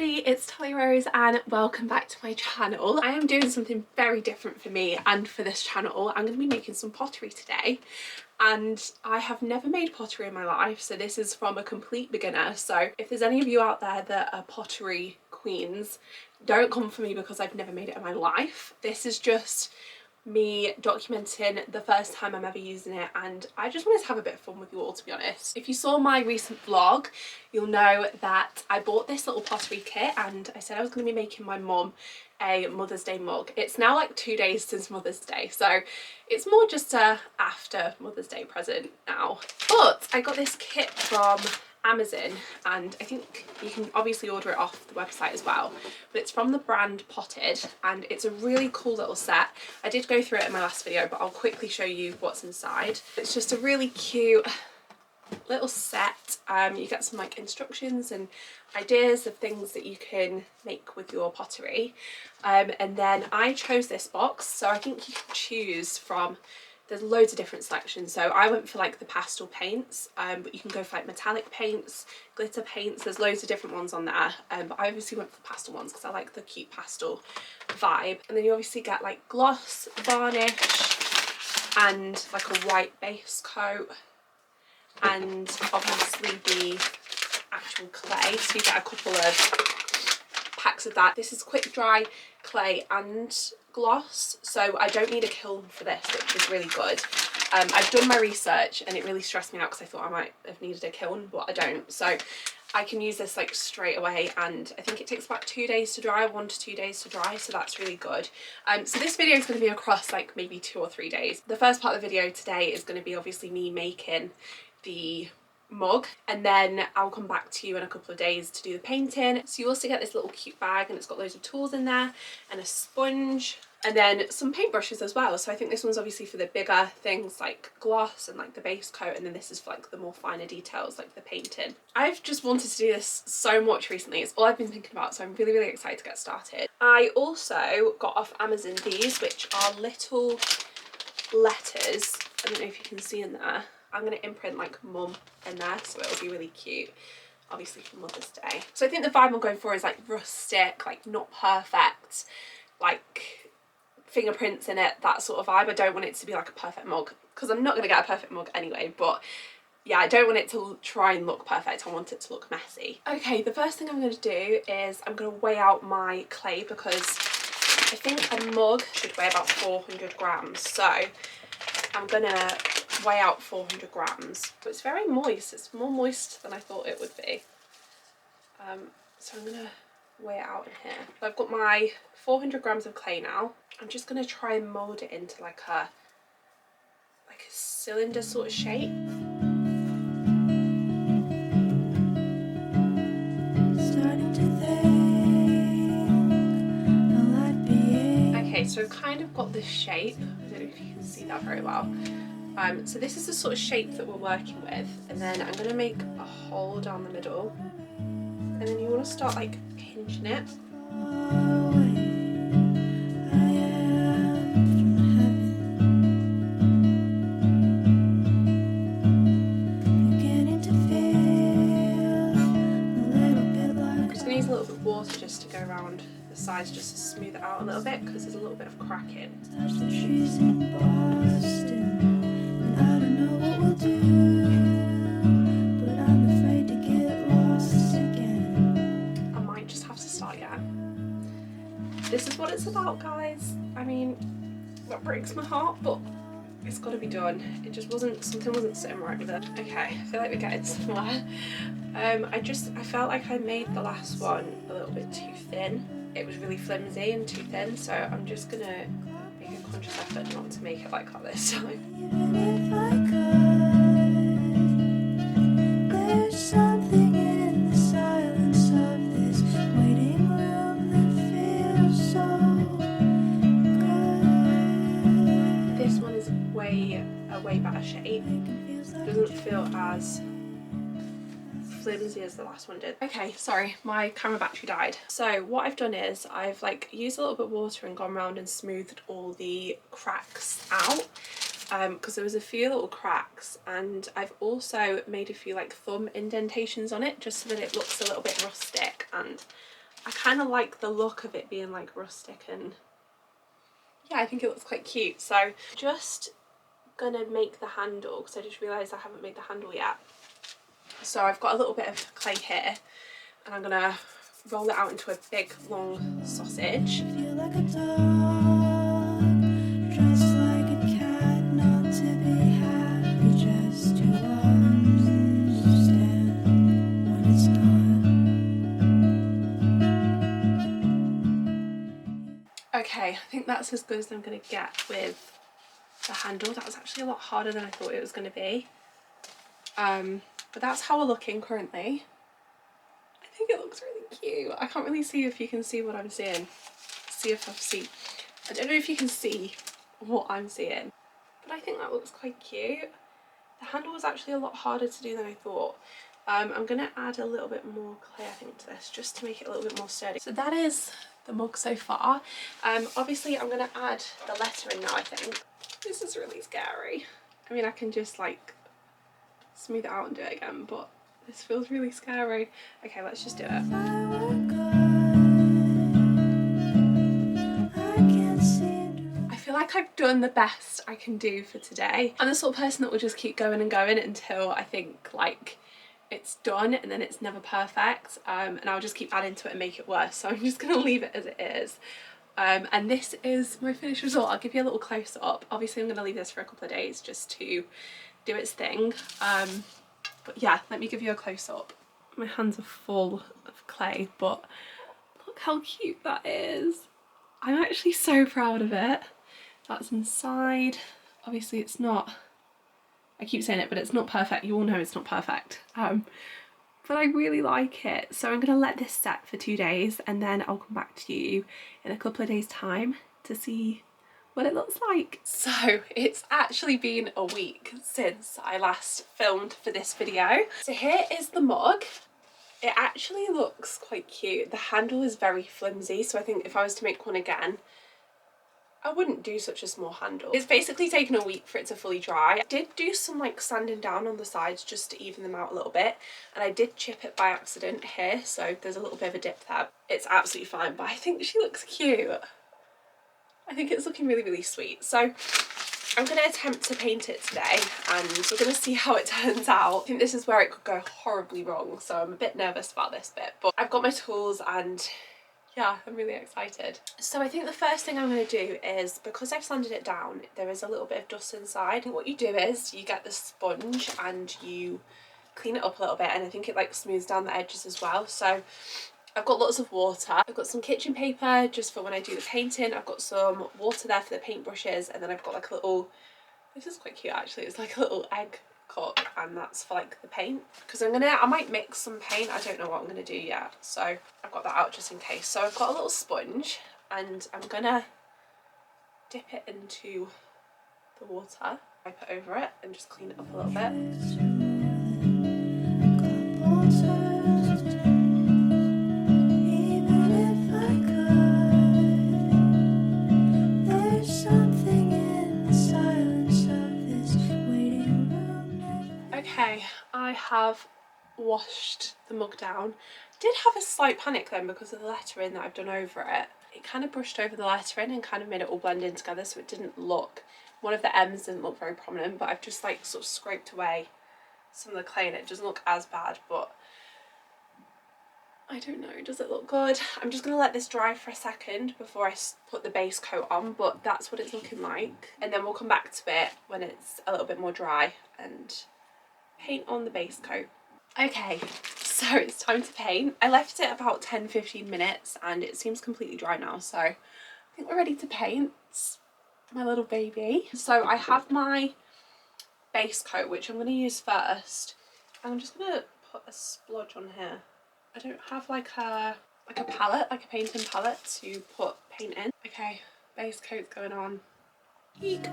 everybody, it's Talia Rose and welcome back to my channel. I am doing something very different for me and for this channel. I'm going to be making some pottery today, and I have never made pottery in my life, so this is from a complete beginner. So if there's any of you out there that are pottery queens, don't come for me because I've never made it in my life. This is just me documenting the first time I'm ever using it, and I just wanted to have a bit of fun with you all, to be honest. If you saw my recent vlog, you'll know that I bought this little pottery kit and I said I was going to be making my mum a Mother's Day mug. It's now like 2 days since Mother's Day, so it's more just a after Mother's Day present now. But I got this kit from Amazon, and I think you can obviously order it off the website as well, but it's from the brand Potted, and it's a really cool little set. I did go through it in my last video, but I'll quickly show you what's inside. It's just a really cute little set. You get some like instructions and ideas of things that you can make with your pottery, and then I chose this box, so I think you can choose from, there's loads of different selections. So I went for like the pastel paints, but you can go for like metallic paints, glitter paints, there's loads of different ones on there, but I obviously went for the pastel ones because I like the cute pastel vibe. And then you obviously get like gloss, varnish, and like a white base coat, and obviously the actual clay, so you get a couple of packs of that. This is quick dry clay and gloss, so I don't need a kiln for this, which is really good. I've done my research and it really stressed me out because I thought I might have needed a kiln, but I don't, so I can use this like straight away, and I think it takes about 2 days to dry, 1 to 2 days to dry, so that's really good. So this video is going to be across like maybe 2 or 3 days. The first part of the video today is going to be obviously me making the mug, and then I'll come back to you in a couple of days to do the painting. So you also get this little cute bag, and it's got loads of tools in there and a sponge, and then some paintbrushes as well. So I think this one's obviously for the bigger things like gloss and like the base coat, and then this is for like the more finer details like the painting. I've just wanted to do this so much recently, it's all I've been thinking about, so I'm really excited to get started. I also got off Amazon these, which are little letters. I don't know if you can see in there. I'm going to imprint like mum in there, so it'll be really cute, obviously for Mother's Day. So I think the vibe I'm going for is like rustic, like not perfect, like fingerprints in it, that sort of vibe. I don't want it to be like a perfect mug, because I'm not going to get a perfect mug anyway, but yeah, I don't want it to try and look perfect, I want it to look messy. Okay, the first thing I'm going to do is I'm going to weigh out my clay, because I think a mug should weigh about 400 grams, so I'm going to weigh out 400 grams. But it's very moist, it's more moist than I thought it would be. So I'm gonna weigh it out in here. So I've got my 400 grams of clay now. I'm just gonna try and mold it into like a cylinder sort of shape. Okay, so I've kind of got this shape. I don't know if you can see that very well. So this is the sort of shape that we're working with, and then I'm going to make a hole down the middle, and then you want to start like pinching it. I'm just going to use a little bit of water just to go around the sides, just to smooth it out a little bit, because there's a little bit of cracking. This is what it's about, guys. I mean, that breaks my heart, but it's got to be done. It just wasn't, something wasn't sitting right with it. Okay, I feel like we're getting somewhere. I felt like I made the last one a little bit too thin. It was really flimsy and too thin, so I'm just gonna make a conscious effort not to make it like that this time. There's something in the silence of this waiting room that feels so good. This one is a way better shape. Doesn't feel as flimsy as the last one did. Okay, sorry, my camera battery died. So what I've done is I've like used a little bit of water and gone around and smoothed all the cracks out, because there was a few little cracks, and I've also made a few like thumb indentations on it just so that it looks a little bit rustic, and I kind of like the look of it being like rustic, and yeah, I think it looks quite cute. So just gonna make the handle because I just realised I haven't made the handle yet. So I've got a little bit of clay here and I'm gonna roll it out into a big long sausage. Feel like a dog, dressed like a cat, not to be happy, just to understand when it's not. Okay, I think that's as good as I'm gonna get with the handle. That was actually a lot harder than I thought it was gonna be. But that's how we're looking currently. I think it looks really cute. I can't really see if you can see what I'm seeing. I don't know if you can see what I'm seeing, but I think that looks quite cute. The handle was actually a lot harder to do than I thought. I'm gonna add a little bit more clay, I think, to this just to make it a little bit more sturdy. So that is the mug so far. Obviously I'm gonna add the lettering now, I think. This is really scary. I mean, I can just like smooth it out and do it again, but this feels really scary. Okay, let's just do it. I feel like I've done the best I can do for today. I'm the sort of person that will just keep going and going until I think like it's done, and then it's never perfect, and I'll just keep adding to it and make it worse. So I'm just gonna leave it as it is. And this is my finished result. I'll give you a little close up. Obviously I'm gonna leave this for a couple of days just to do its thing. But yeah, let me give you a close up. My hands are full of clay, but look how cute that is. I'm actually so proud of it. That's inside. Obviously it's not, I keep saying it, but it's not perfect. You all know it's not perfect. But I really like it. So I'm gonna let this set for 2 days and then I'll come back to you in a couple of days' time to see what it looks like. So it's actually been a week since I last filmed for this video. So here is the mug. It actually looks quite cute. The handle is very flimsy, so I think if I was to make one again, I wouldn't do such a small handle. It's basically taken a week for it to fully dry. I did do some like sanding down on the sides just to even them out a little bit, and I did chip it by accident here, so there's a little bit of a dip there. It's absolutely fine, but I think she looks cute. I think it's looking really, really sweet. So I'm going to attempt to paint it today and we're going to see how it turns out. I think this is where it could go horribly wrong, so I'm a bit nervous about this bit, but I've got my tools and yeah, I'm really excited. So I think the first thing I'm going to do is, because I've sanded it down, there is a little bit of dust inside. What you do is you get the sponge and you clean it up a little bit, and I think it like smooths down the edges as well. So I've got lots of water. I've got some kitchen paper just for when I do the painting. I've got some water there for the paintbrushes, and then I've got like a little, this is quite cute actually, it's like a little egg cup, and that's for like the paint. Because I might mix some paint, I don't know what I'm gonna do yet. So I've got that out just in case. So I've got a little sponge and I'm gonna dip it into the water, wipe it over it and just clean it up a little bit. Okay, I have washed the mug down. Did have a slight panic then because of the lettering that I've done over it. It kind of brushed over the lettering and kind of made it all blend in together, so it didn't look, one of the M's didn't look very prominent, but I've just like sort of scraped away some of the clay and it doesn't look as bad, but I don't know, does it look good? I'm just going to let this dry for a second before I put the base coat on, but that's what it's looking like. And then we'll come back to it when it's a little bit more dry and paint on the base coat. Okay, so it's time to paint. I left it about 10-15 minutes and it seems completely dry now, so I think we're ready to paint my little baby. So I have my base coat, which I'm going to use first. I'm just going to put a splodge on here. I don't have like a palette, like a painting palette to put paint in. Okay, base coat's going on. Eek.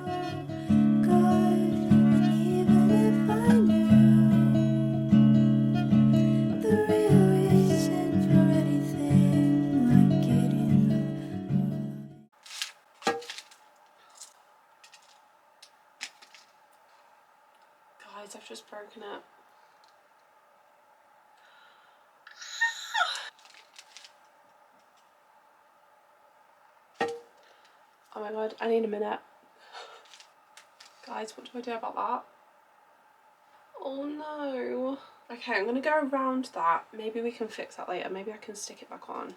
Guys, I've just broken it. Oh my god, I need a minute. Guys, what do I do about that? Oh no. Okay, I'm gonna go around that. Maybe we can fix that later. Maybe I can stick it back on.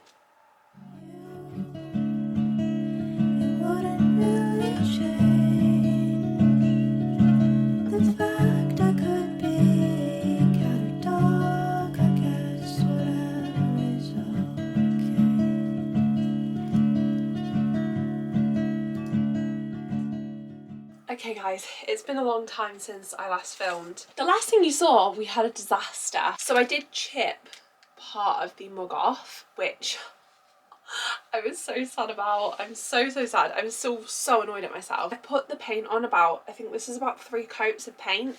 Okay guys, it's been a long time since I last filmed. The last thing you saw, we had a disaster. So I did chip part of the mug off, which I was so sad about. I'm so sad. I'm still so annoyed at myself. I put the paint on about, I think this is about 3 coats of paint.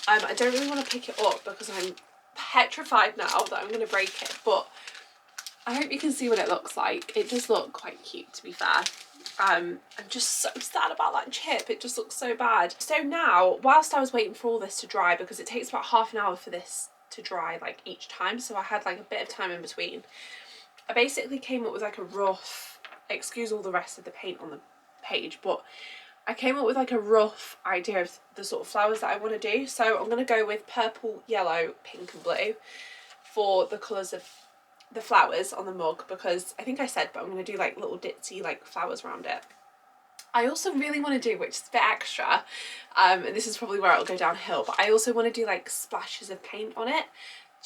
I don't really want to pick it up because I'm petrified now that I'm going to break it, but I hope you can see what it looks like. It does look quite cute, to be fair. I'm just so sad about that chip. It just looks so bad. So now, whilst I was waiting for all this to dry, because it takes about half an hour for this to dry like each time, so I had like a bit of time in between, I basically came up with like a rough, excuse all the rest of the paint on the page, but I came up with like a rough idea of the sort of flowers that I want to do. So I'm going to go with purple, yellow, pink and blue for the colours of the flowers on the mug, because I think I said, but I'm going to do like little ditzy like flowers around it. I also really want to do, which is a bit extra, and this is probably where it'll go downhill, but I also want to do like splashes of paint on it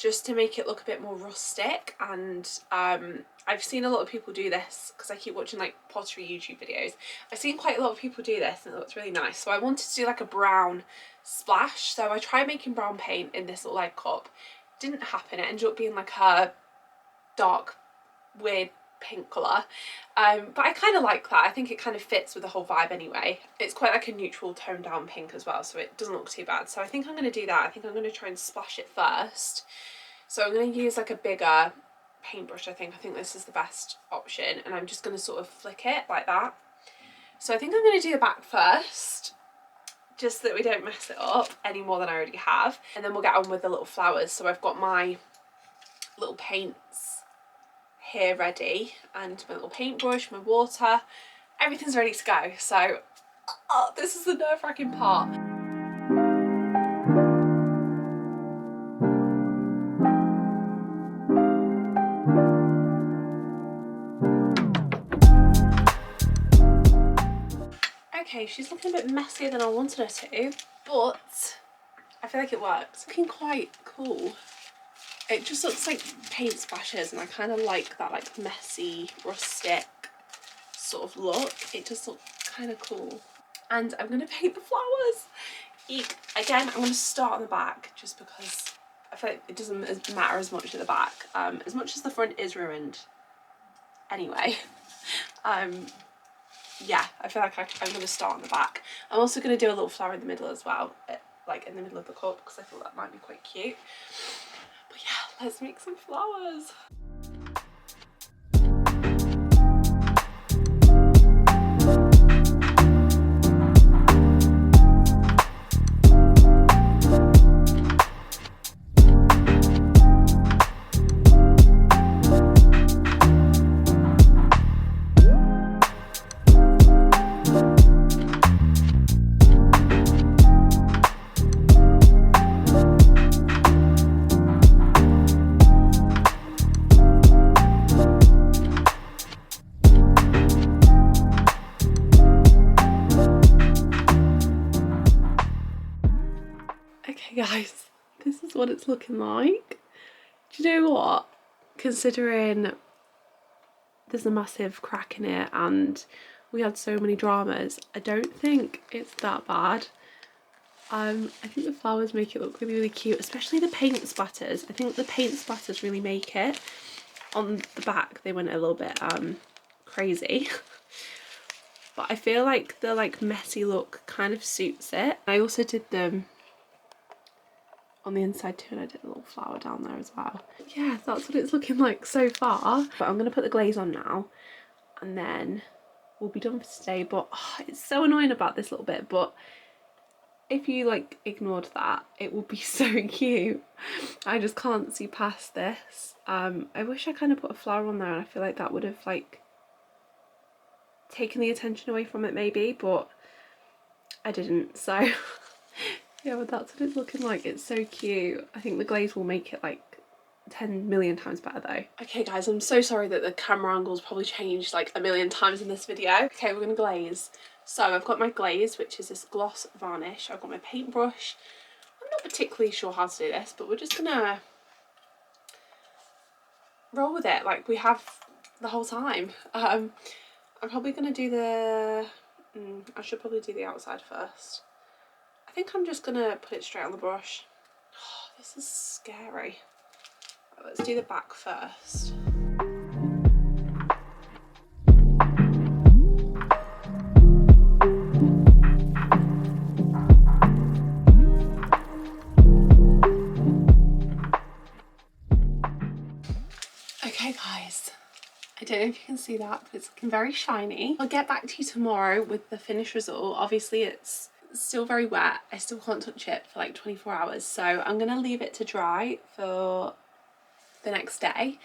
just to make it look a bit more rustic. And I've seen a lot of people do this because I keep watching like pottery YouTube videos. I've seen quite a lot of people do this and it looks really nice, so I wanted to do like a brown splash. So I tried making brown paint in this little egg cup. Didn't happen. It ended up being like a dark weird pink colour, but I kind of like that. I think it kind of fits with the whole vibe anyway. It's quite like a neutral toned down pink as well, so it doesn't look too bad. So I think I'm going to do that. I think I'm going to try and splash it first. So I'm going to use like a bigger paintbrush. I think this is the best option, and I'm just going to sort of flick it like that. So I think I'm going to do the back first, just so that we don't mess it up any more than I already have, and then we'll get on with the little flowers. So I've got my little paints here ready, and my little paintbrush, my water, everything's ready to go. So this is the nerve-wracking part. Okay, she's looking a bit messier than I wanted her to, but I feel like it works. Looking quite cool. It just looks like paint splashes, and I kind of like that like messy, rustic sort of look. It just looks kind of cool. And I'm going to paint the flowers. Eek. Again, I'm going to start on the back just because I feel like it doesn't matter as much at the back, as much as the front is ruined anyway. Yeah, I feel like I'm going to start on the back. I'm also going to do a little flower in the middle as well, like in the middle of the cup, because I thought that might be quite cute. But yeah, let's make some flowers. Okay guys, this is what it's looking like. Do you know what? Considering there's a massive crack in it and we had so many dramas, I don't think it's that bad. I think the flowers make it look really, really cute, especially the paint splatters. I think the paint splatters really make it. On the back, they went a little bit crazy. But I feel like the like messy look kind of suits it. I also did them on the inside too, and I did a little flower down there as well. Yeah, that's what it's looking like so far. But I'm going to put the glaze on now and then we'll be done for today. But it's so annoying about this little bit, but if you like ignored that, it would be so cute. I just can't see past this. I wish I kind of put a flower on there, and I feel like that would have like taken the attention away from it maybe, but I didn't, so yeah, but that's what it's looking like. It's so cute. I think the glaze will make it like 10 million times better though. Okay guys, I'm so sorry that the camera angle's probably changed like a million times in this video. Okay, we're gonna glaze. So I've got my glaze, which is this gloss varnish. I've got my paintbrush. I'm not particularly sure how to do this, but we're just gonna roll with it like we have the whole time. I'm probably gonna do the, I should probably do the outside first. I think I'm just gonna put it straight on the brush. Oh, this is scary. Let's do the back first. Okay guys, I don't know if you can see that, but it's looking very shiny. I'll get back to you tomorrow with the finished result. Obviously it's still very wet. I still can't touch it for like 24 hours. So I'm gonna leave it to dry for the next day.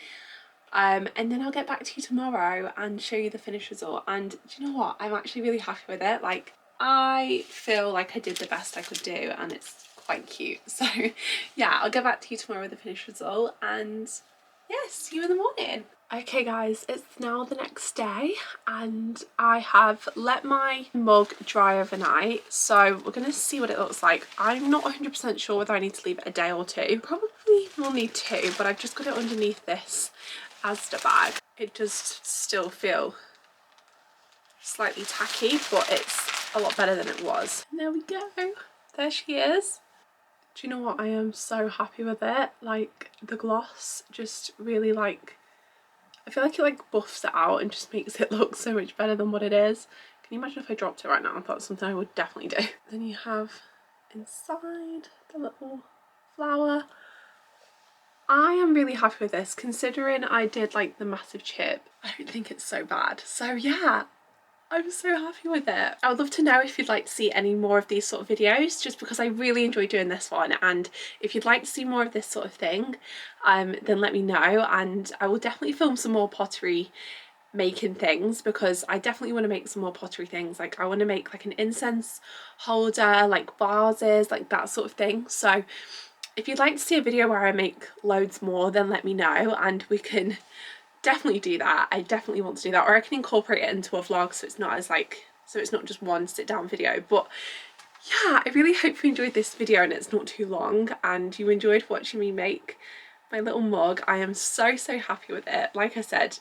And then I'll get back to you tomorrow and show you the finished result. And do you know what? I'm actually really happy with it. Like, I feel like I did the best I could do and it's quite cute. So yeah, I'll get back to you tomorrow with the finished result and yeah, see you in the morning. Okay guys, it's now the next day and I have let my mug dry overnight, so we're going to see what it looks like. I'm not 100% sure whether I need to leave it a day or two. Probably will need 2, but I've just got it underneath this Asda bag. It does still feel slightly tacky, but it's a lot better than it was. And there we go. There she is. Do you know what? I am so happy with it. Like, the gloss just really like, I feel like it like buffs it out and just makes it look so much better than what it is. Can you imagine if I dropped it right now? That's something I would definitely do. Then you have inside the little flower. I am really happy with this, considering I did like the massive chip. I don't think it's so bad. So yeah, I'm so happy with it. I would love to know if you'd like to see any more of these sort of videos, just because I really enjoy doing this one, and if you'd like to see more of this sort of thing, then let me know, and I will definitely film some more pottery making things, because I definitely want to make some more pottery things. Like, I want to make like an incense holder, like vases, like that sort of thing. So if you'd like to see a video where I make loads more, then let me know and we can definitely do that. I definitely want to do that, or I can incorporate it into a vlog so it's not as like, so it's not just one sit down video. But yeah, I really hope you enjoyed this video and it's not too long and you enjoyed watching me make my little mug. I am so happy with it. Like I said,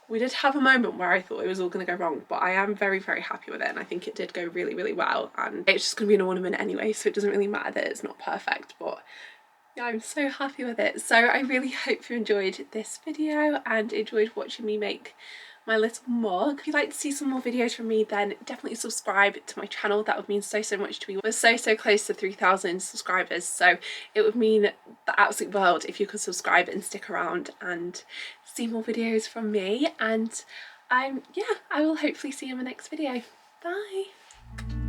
we did have a moment where I thought it was all going to go wrong, but I am very happy with it, and I think it did go really well, and it's just going to be an ornament anyway, so it doesn't really matter that it's not perfect. But yeah, I'm so happy with it. So I really hope you enjoyed this video and enjoyed watching me make my little mug. If you'd like to see some more videos from me, then definitely subscribe to my channel. That would mean so much to me. We're so close to 3,000 subscribers, so it would mean the absolute world if you could subscribe and stick around and see more videos from me. And yeah, I will hopefully see you in my next video. Bye.